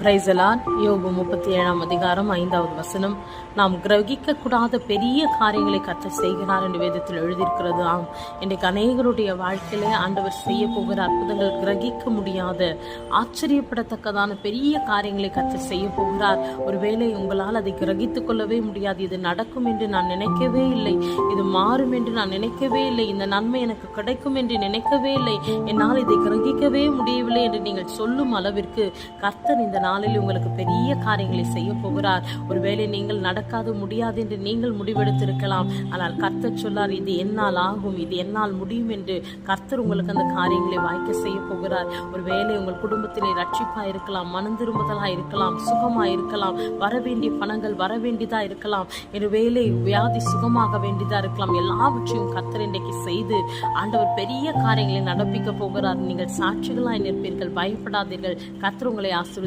பிரைசலான் யோபு 37 அதிகாரம் 5வது வசனம். நாம் கிரகிக்க கூடாத பெரிய காரியங்களை கர்த்தர் செய்கிறார் என்று வேதத்தில் எழுதியிருக்கிறது. ஆம், இன்றைக்கு அநேகருடைய வாழ்க்கையிலே ஆண்டவர் செய்ய போகிற அற்புதங்கள் கிரகிக்க முடியாத ஆச்சரியப்படத்தக்கதான பெரிய காரியங்களை கர்த்தர் செய்ய போகிறார். ஒருவேளை உங்களால் அதை கிரகித்துக் கொள்ளவே முடியாது. இது நடக்கும் என்று நான் நினைக்கவே இல்லை, இது மாறும் என்று நான் நினைக்கவே இல்லை, இந்த நன்மை எனக்கு கிடைக்கும் என்று நினைக்கவே இல்லை, என்னால் இதை கிரகிக்கவே முடியவில்லை என்று நீங்கள் சொல்லும் அளவிற்கு கர்த்தர் இந்த நாளில் உங்களுக்கு பெரிய காரியங்களை செய்ய போகிறார். ஒருவேளை நீங்கள் நடக்காது முடியாது என்று நீங்கள் முடிவெடுத்திருக்கலாம். ஆனால் கர்த்தர் சொல்லார், இது என்னால் ஆகும், இது என்னால் முடியும் என்று கர்த்தர் உங்களுக்கு அந்த காரியங்களை வாய்க்க செய்ய போகிறார். ஒருவேளை உங்கள் குடும்பத்திலே ரட்சிப்பா இருக்கலாம், மனம் திரும்புதலா இருக்கலாம், சுகமா இருக்கலாம், வரவேண்டிய பணங்கள் வரவேண்டியதா இருக்கலாம், ஒருவேளை வியாதி சுகமாக வேண்டியதா இருக்கலாம். எல்லாவற்றையும் கர்த்தர் இன்றைக்கு செய்து ஆண்டவர் பெரிய காரியங்களை நடப்பிக்க போகிறார். நீங்கள் சாட்சிகளாய் நிற்பீர்கள், பயப்படாதீர்கள். கர்த்தர் உங்களை ஆசீர்வதிப்பார்.